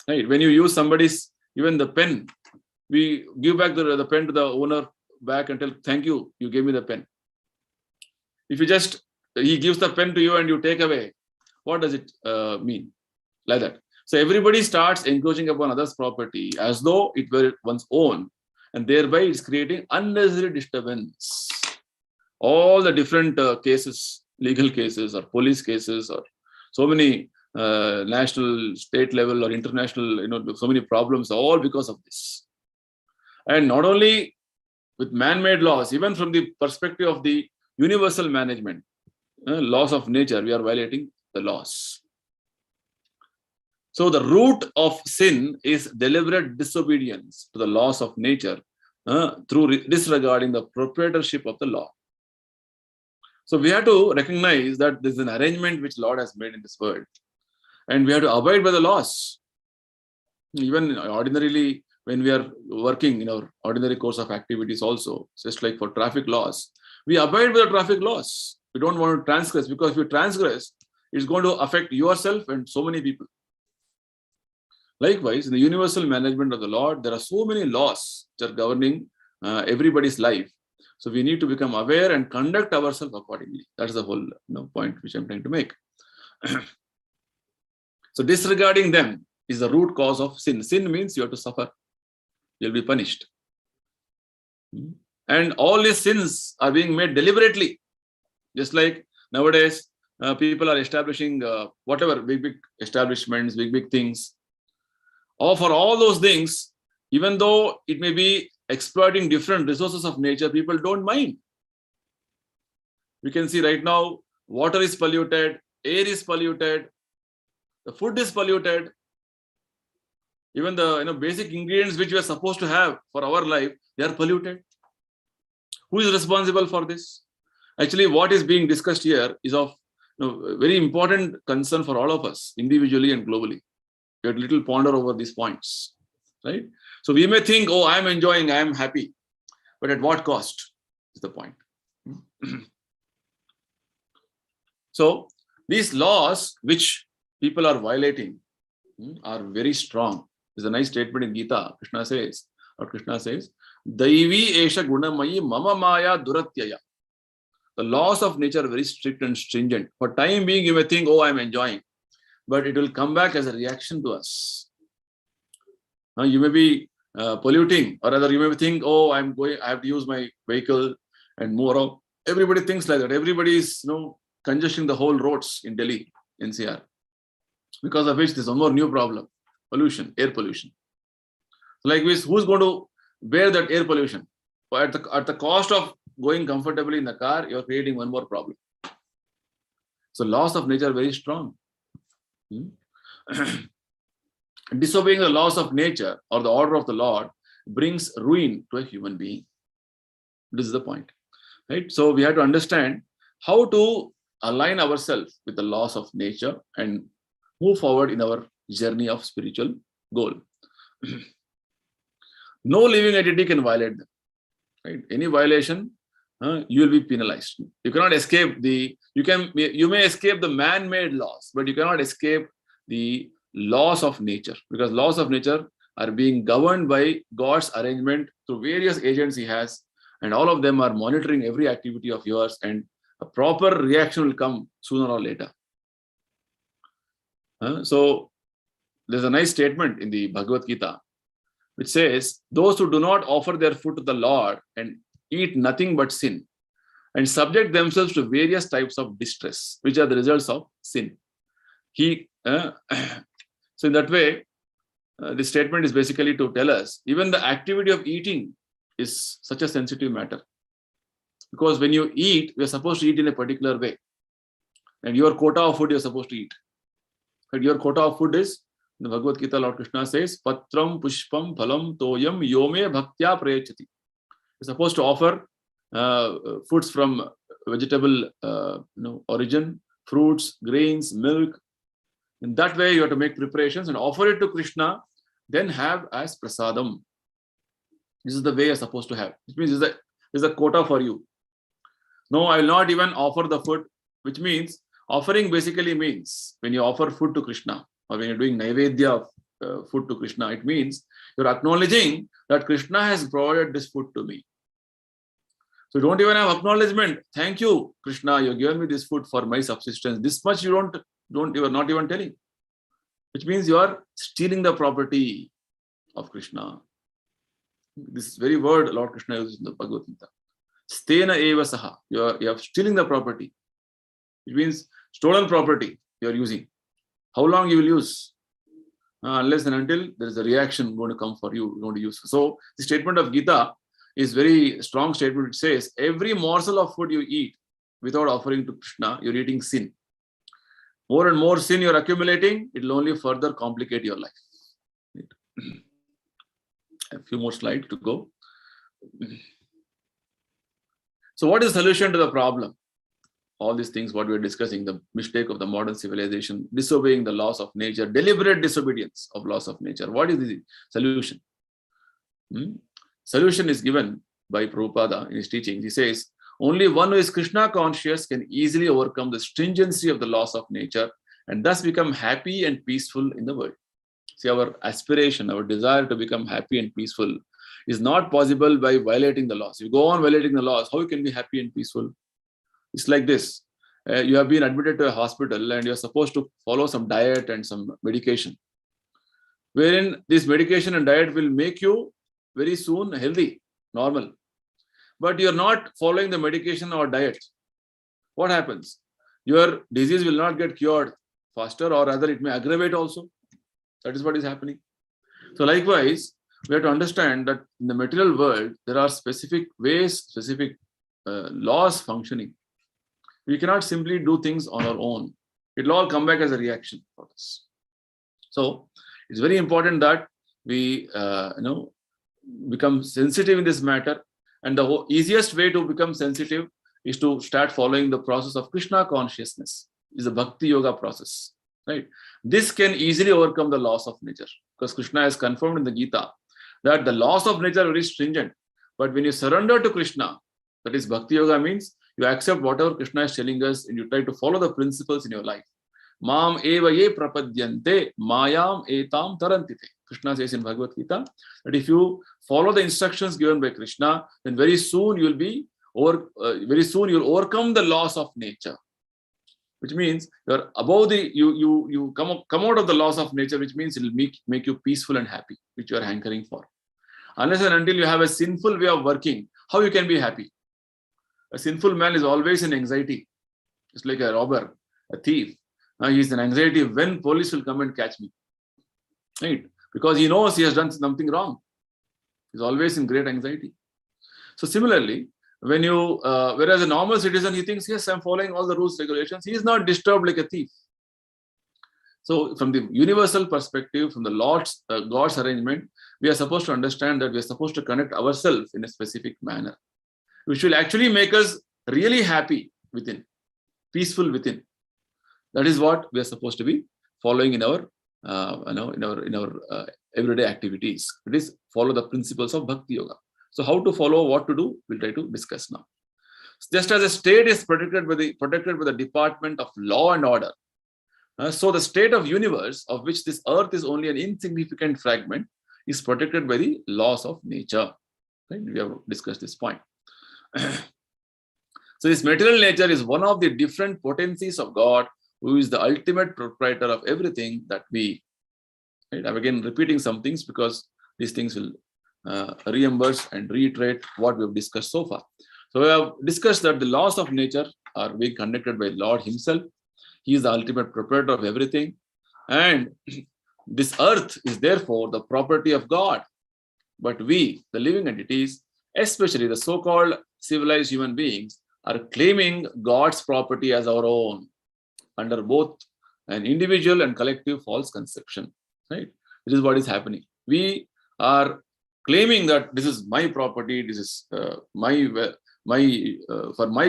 Right? When you use somebody's, even the pen, we give back the pen to the owner back and tell, thank you, you gave me the pen. If he gives the pen to you and you take away, what does it mean? Like that. So everybody starts encroaching upon others' property as though it were one's own, and thereby it's creating unnecessary disturbance. All the different cases, legal cases or police cases, or so many national, state level or international, so many problems, all because of this. And not only with man-made laws, even from the perspective of the universal management, laws of nature, we are violating the laws. So the root of sin is deliberate disobedience to the laws of nature through disregarding the proprietorship of the law. So we have to recognize that this is an arrangement which Lord has made in this world, and we have to abide by the laws. Even ordinarily, when we are working in our ordinary course of activities also, just like for traffic laws, we abide by the traffic laws. We don't want to transgress, because if you transgress, it's going to affect yourself and so many people. Likewise, in the universal management of the Lord, there are so many laws which are governing everybody's life. So we need to become aware and conduct ourselves accordingly. That's the whole point which I'm trying to make. So disregarding them is the root cause of sin. Sin means you have to suffer. You'll be punished. And all these sins are being made deliberately. Just like nowadays, people are establishing whatever, big establishments, big things. or for all those things, even though it may be exploiting different resources of nature, people don't mind. We can see right now, water is polluted, air is polluted, the food is polluted. Even the basic ingredients which we are supposed to have for our life, they are polluted. Who is responsible for this? Actually, what is being discussed here is of very important concern for all of us, individually and globally. We have a little ponder over these points, right? So we may think, oh, I am enjoying, I am happy, but at what cost is the point. So these laws which people are violating are very strong. There's a nice statement in Gita. Krishna says, Daivi esha gunamayi mama maya duratyaya. The laws of nature are very strict and stringent. For time being, you may think, oh, I'm enjoying, but it will come back as a reaction to us. You may be polluting, or rather you may think, oh, I have to use my vehicle and move around. Everybody thinks like that. Everybody is congesting the whole roads in Delhi, NCR, because of which there's one more new problem: pollution, air pollution. So like this, who's going to bear that air pollution? At the cost of going comfortably in the car, you're creating one more problem. So laws of nature are very strong. Disobeying the laws of nature or the order of the Lord brings ruin to a human being. This is the point, right? So we have to understand how to align ourselves with the laws of nature and move forward in our journey of spiritual goal. No living entity can violate them, right? Any violation, you will be penalized. You cannot escape you may escape the man-made laws, but you cannot escape the laws of nature, because laws of nature are being governed by God's arrangement through various agents he has, and all of them are monitoring every activity of yours, and a proper reaction will come sooner or later. So there's a nice statement in the Bhagavad Gita which says, those who do not offer their food to the Lord and eat nothing but sin and subject themselves to various types of distress, which are the results of sin. So in that way, this statement is basically to tell us, even the activity of eating is such a sensitive matter. Because when you eat, you're supposed to eat in a particular way. And your quota of food you're supposed to eat. And your quota of food is, in the Bhagavad Gita, Lord Krishna says, Patram Pushpam Phalam Toyam Yome Bhaktya Prayachati. You're supposed to offer foods from vegetable origin, fruits, grains, milk. In that way, you have to make preparations and offer it to Krishna, then have as prasadam. This is the way you're supposed to have. Which means this is a quota for you. No, I will not even offer the food, which means offering basically means when you offer food to Krishna or when you're doing Naivedya food to Krishna, it means you're acknowledging that Krishna has provided this food to me. So you don't even have acknowledgement. Thank you, Krishna, you've given me this food for my subsistence. This much you are not even telling. Which means you are stealing the property of Krishna. This very word Lord Krishna uses in the Bhagavad Gita. Stena eva saha. You are stealing the property. It means stolen property you are using. How long you will use? Unless and until there is a reaction going to come for you, going to use. So the statement of Gita is very strong statement. It says every morsel of food you eat without offering to Krishna, you're eating sin. More and more sin you're accumulating, it will only further complicate your life. A few more slides to go. So what is the solution to the problem? All these things, what we're discussing, the mistake of the modern civilization, disobeying the laws of nature, deliberate disobedience of laws of nature. What is the solution? Solution is given by Prabhupada in his teachings. He says, only one who is Krishna conscious can easily overcome the stringency of the laws of nature and thus become happy and peaceful in the world. See, our aspiration, our desire to become happy and peaceful is not possible by violating the laws. If you go on violating the laws, how you can be happy and peaceful? It's like this. You have been admitted to a hospital and you're supposed to follow some diet and some medication, wherein this medication and diet will make you very soon healthy, normal. But you're not following the medication or diet. What happens? Your disease will not get cured faster, or rather it may aggravate also. That is what is happening. So likewise, we have to understand that in the material world, there are specific ways, specific laws functioning. We cannot simply do things on our own. It will all come back as a reaction for us. So it's very important that we become sensitive in this matter. And the easiest way to become sensitive is to start following the process of Krishna consciousness. Is the Bhakti Yoga process. Right? This can easily overcome the laws of nature, because Krishna has confirmed in the Gita that the laws of nature are very stringent. But when you surrender to Krishna, that is Bhakti Yoga means you accept whatever Krishna is telling us and you try to follow the principles in your life. Mam eva ye prapadyante mayam etam tarantite. Krishna says in Bhagavad Gita that if you follow the instructions given by Krishna, then very soon you will overcome the laws of nature. Which means you're above you come out of the laws of nature, which means it will make you peaceful and happy, which you are hankering for. Unless and until you have a sinful way of working, how you can be happy? A sinful man is always in anxiety. It's like a robber, a thief. He's in anxiety when police will come and catch me. Right? Because he knows he has done something wrong. He's always in great anxiety. So similarly, when whereas a normal citizen, he thinks, yes, I'm following all the rules, regulations. He is not disturbed like a thief. So from the universal perspective, from the God's arrangement, we are supposed to understand that we are supposed to connect ourselves in a specific manner, which will actually make us really happy within, peaceful within. That is what we are supposed to be following in our everyday activities. It is follow the principles of Bhakti Yoga. So how to follow, what to do, we'll try to discuss now. Just as a state is protected by the department of law and order, so the state of universe, of which this earth is only an insignificant fragment, is protected by the laws of nature. Right? We have discussed this point. So this material nature is one of the different potencies of God, who is the ultimate proprietor of everything that we. Right? I'm again repeating some things because these things will reimburse and reiterate what we have discussed so far. So we have discussed that the laws of nature are being conducted by Lord himself. He is the ultimate proprietor of everything. And this earth is therefore the property of God. But we, the living entities, especially the so-called civilized human beings, are claiming God's property as our own under both an individual and collective false conception. Right? This is what is happening. We are claiming that this is my property, this is for my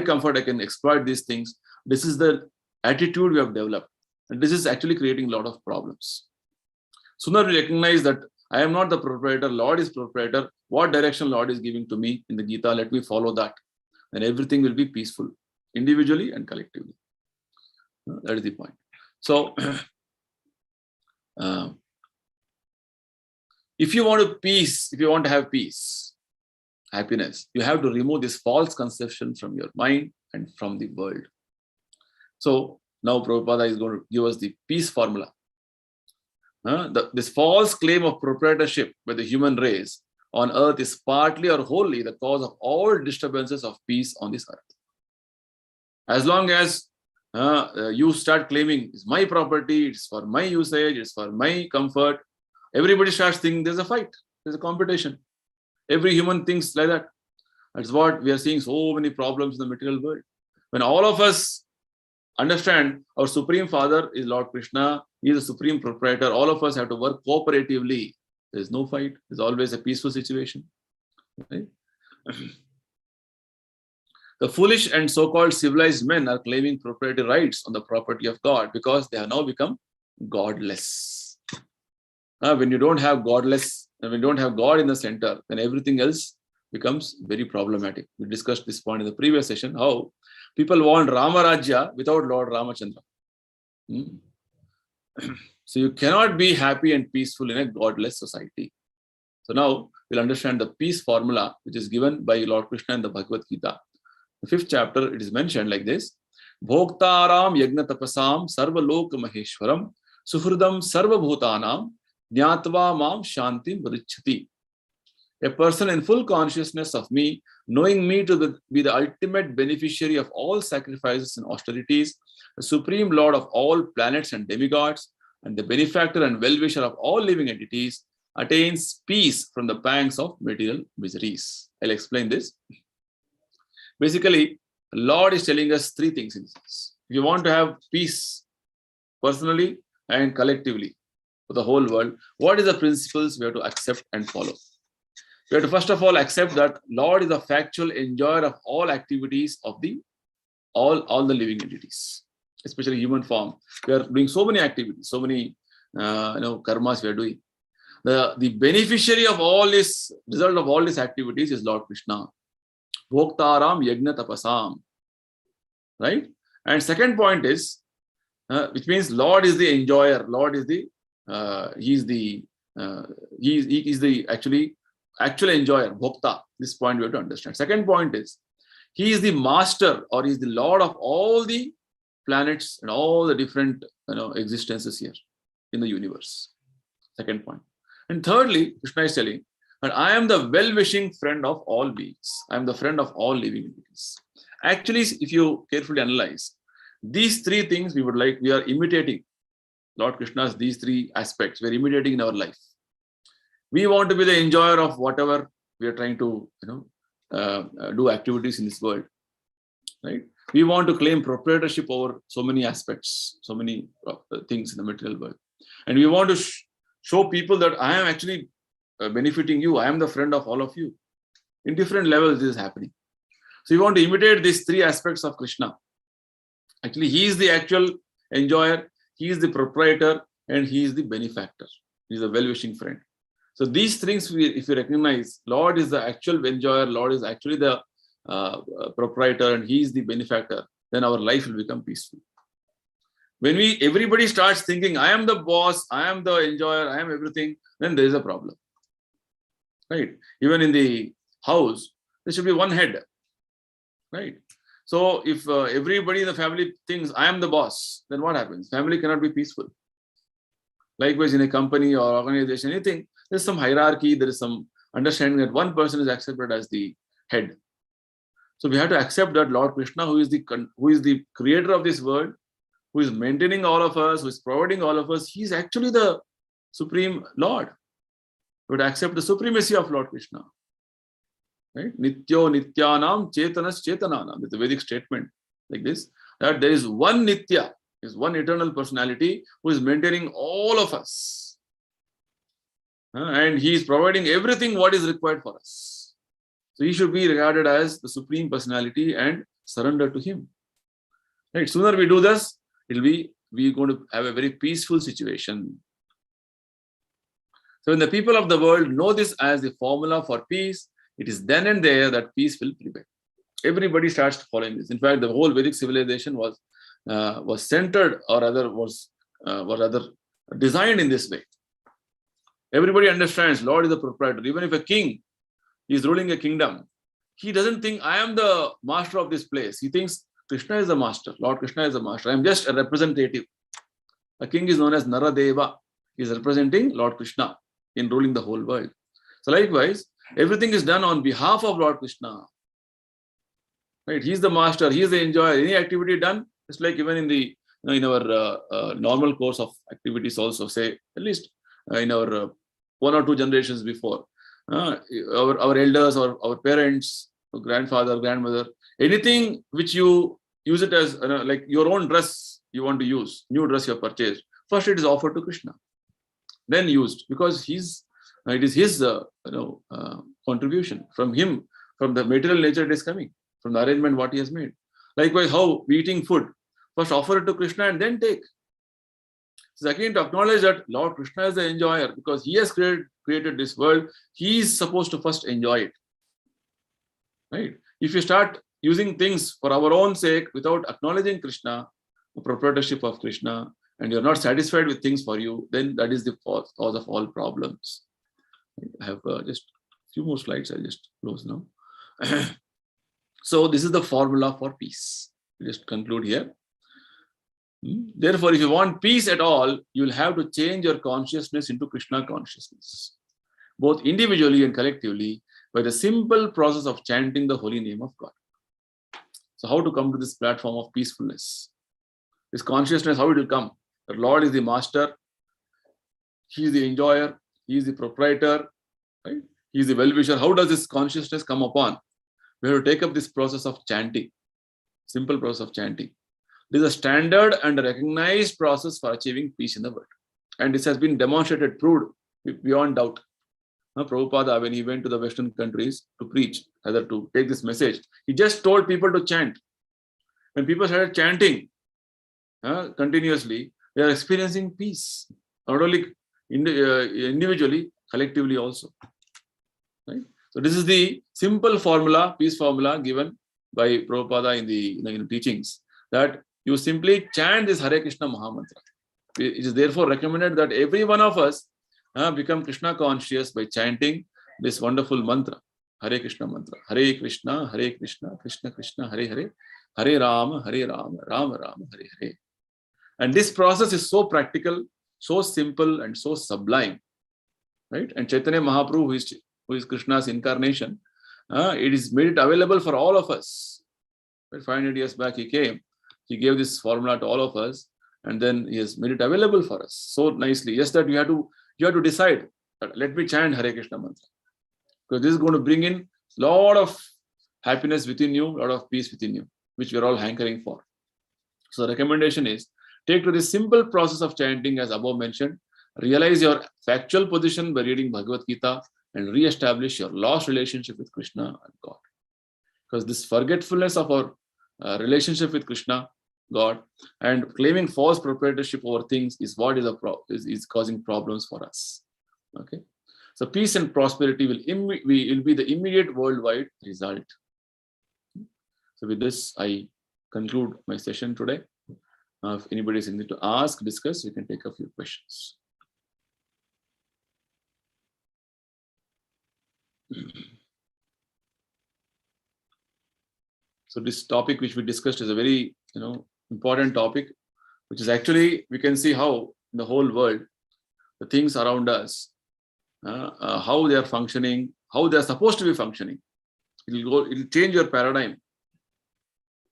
comfort, I can exploit these things. This is the attitude we have developed. And this is actually creating a lot of problems. Sooner we recognize that I am not the proprietor, Lord is proprietor. What direction Lord is giving to me in the Gita, let me follow that. And everything will be peaceful, individually and collectively. That is the point. So, if you want to have peace, happiness, you have to remove this false conception from your mind and from the world. So now Prabhupada is going to give us the peace formula. This false claim of proprietorship by the human race on earth is partly or wholly the cause of all disturbances of peace on this earth. As long as you start claiming it's my property, it's for my usage, it's for my comfort, everybody starts thinking there's a fight, there's a competition. Every human thinks like that. That's what we are seeing, so many problems in the material world. When all of us understand our Supreme Father is Lord Krishna, He is the Supreme Proprietor, all of us have to work cooperatively. There's no fight, there's always a peaceful situation. Right? The foolish and so-called civilized men are claiming proprietary rights on the property of God because they have now become godless. When you don't have godless, when you don't have God in the center, then everything else becomes very problematic. We discussed this point in the previous session, how people want Rama Rajya without Lord Ramachandra. So you cannot be happy and peaceful in a godless society. So now we'll understand the peace formula, which is given by Lord Krishna in the Bhagavad Gita. The 5th chapter, it is mentioned like this: Bhoktaram yagna tapasam sarva loka maheshwaram sufridam sarva bhutanam jnatva mam shantim vrichati. A person in full consciousness of me, knowing me to be the ultimate beneficiary of all sacrifices and austerities, the supreme lord of all planets and demigods, and the benefactor and well-wisher of all living entities, attains peace from the pangs of material miseries. I'll explain this. Basically, Lord is telling us three things in this. If you want to have peace personally and collectively for the whole world, what is the principles we have to accept and follow? We have to first of all accept that Lord is a factual enjoyer of all activities of the all the living entities, especially human form. We are doing so many activities, so many karmas we are doing. The beneficiary of all this, result of all these activities is Lord Krishna. Bhoktaram yajna tapasam. Right? And second point is, which means Lord is the enjoyer. Lord is the he is the actual enjoyer, Bhokta. This point we have to understand. Second point is, he is the master, or he is the Lord of all the planets and all the different existences here in the universe. Second point. And thirdly, Krishna is telling that I am the well-wishing friend of all beings. I am the friend of all living entities. Actually, if you carefully analyze, these three things we are imitating Lord Krishna's these three aspects. We are imitating in our life. We want to be the enjoyer of whatever we are trying to do activities in this world, right? We want to claim proprietorship over so many aspects, so many things in the material world, and we want to show people that I am actually benefiting you. I am the friend of all of you. In different levels, this is happening. So we want to imitate these three aspects of Krishna. Actually, he is the actual enjoyer, he is the proprietor, and he is the benefactor. He is a well-wishing friend. So these things, if we recognize, Lord is the actual enjoyer, Lord is actually the proprietor, and he is the benefactor, then our life will become peaceful. When everybody starts thinking, I am the boss, I am the enjoyer, I am everything, then there is a problem. Right? Even in the house, there should be one head. Right? So if everybody in the family thinks I am the boss, then what happens? Family cannot be peaceful. Likewise, in a company or organization, anything, there's some hierarchy, there is some understanding that one person is accepted as the head. So we have to accept that Lord Krishna, who is the creator of this world, who is maintaining all of us, who is providing all of us, he is actually the supreme Lord. We would accept the supremacy of Lord Krishna. Right? Nityo nityanam chetanas chetananam. It's a Vedic statement like this, that there is one Nitya, is one eternal personality who is maintaining all of us. And he is providing everything what is required for us. So he should be regarded as the supreme personality and surrender to him. Right? Sooner we do this, we're going to have a very peaceful situation. So when the people of the world know this as the formula for peace, it is then and there that peace will prevail. Everybody starts following this. In fact, the whole Vedic civilization was centered, or rather was designed in this way. Everybody understands Lord is the proprietor. Even if a king is ruling a kingdom, he doesn't think I am the master of this place. He thinks Krishna is the master. Lord Krishna is the master. I am just a representative. A king is known as Naradeva. He is representing Lord Krishna in ruling the whole world. So likewise, everything is done on behalf of Lord Krishna. Right? He is the master. He is the enjoyer. Any activity done, it's like even in our normal course of activities also, say at least in our one or two generations before, our elders or our parents, grandfather, grandmother, anything which you use it as like your own dress you want to use, new dress you have purchased, first it is offered to Krishna, then used, because it is his contribution from him, from the material nature it is coming, from the arrangement what he has made. Likewise, how we eating food, first offer it to Krishna and then take. So again, to acknowledge that Lord Krishna is the enjoyer, because he has created this world, he is supposed to first enjoy it. Right? If you start using things for our own sake without acknowledging Krishna, the proprietorship of Krishna, and you're not satisfied with things for you, then that is the cause of all problems. I have just a few more slides. I'll just close now. So this is the formula for peace. We'll just conclude here. Therefore, if you want peace at all, you'll have to change your consciousness into Krishna consciousness, both individually and collectively, by the simple process of chanting the holy name of God. So how to come to this platform of peacefulness? This consciousness, how it will come? The Lord is the master. He is the enjoyer. He is the proprietor, right? He is the well-wisher. How does this consciousness come upon? We have to take up this process of chanting, simple process of chanting. This is a standard and recognized process for achieving peace in the world. And this has been demonstrated, proved beyond doubt. Prabhupada, when he went to the Western countries to preach, either to take this message, he just told people to chant. When people started chanting continuously, they are experiencing peace, not only individually, collectively also. Right? So this is the simple formula, peace formula given by Prabhupada in the teachings, that you simply chant this Hare Krishna Mahamantra. It is therefore recommended that every one of us become Krishna conscious by chanting this wonderful mantra, Hare Krishna mantra. Hare Krishna, Krishna Krishna, Hare Hare, Hare Rama, Rama Rama, Hare Hare. And this process is so practical, so simple, and so sublime. Right? And Chaitanya Mahaprabhu, who is Krishna's incarnation, it is made it available for all of us. 500 years back he came, he gave this formula to all of us, and then he has made it available for us so nicely. Just that you have to decide that let me chant Hare Krishna mantra, because this is going to bring in a lot of happiness within you, a lot of peace within you, which we are all hankering for. So the recommendation is, take to this simple process of chanting as above mentioned, realize your factual position by reading Bhagavad Gita, and re-establish your lost relationship with Krishna and God. Because this forgetfulness of our relationship with Krishna, God, and claiming false proprietorship over things is what is causing problems for us. Okay, so peace and prosperity will be the immediate worldwide result. So with this, I conclude my session today. If anybody is anything to ask, discuss, we can take a few questions. So this topic which we discussed is a very important topic, which is actually, we can see how in the whole world, the things around us, how they are functioning, how they are supposed to be functioning. It will change your paradigm,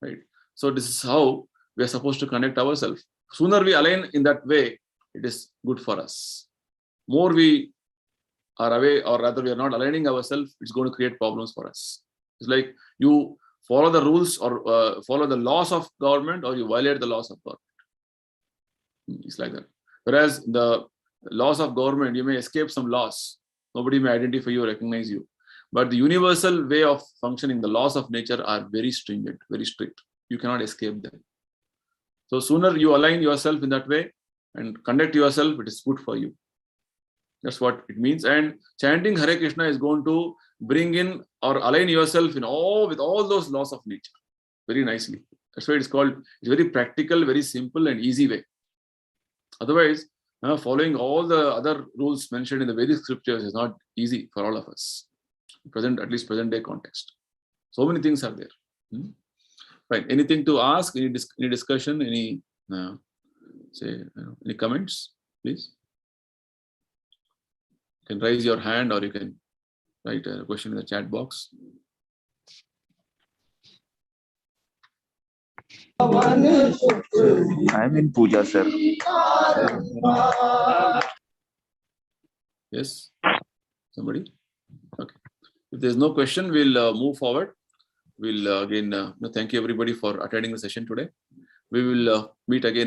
right? So this is how we are supposed to connect ourselves. Sooner we align in that way, it is good for us. More we are away, or rather we are not aligning ourselves, it's going to create problems for us. It's like you follow the rules or follow the laws of government, or you violate the laws of government. It's like that. Whereas the laws of government, you may escape some laws. Nobody may identify you or recognize you. But the universal way of functioning, the laws of nature are very stringent, very strict. You cannot escape them. So sooner you align yourself in that way and conduct yourself, it is good for you. That's what it means. And chanting Hare Krishna is going to bring in or align yourself with all those laws of nature very nicely. That's why it's called, it's very practical, very simple and easy way. Otherwise, following all the other rules mentioned in the Vedic scriptures is not easy for all of us. At least present day context. So many things are there. Right. Anything to ask? Any discussion? Any any comments, please? You can raise your hand, or you can write a question in the chat box. I'm in puja, sir. Yes? Somebody? Okay. If there's no question, we'll move forward. We'll again thank you everybody for attending the session today. We will meet again.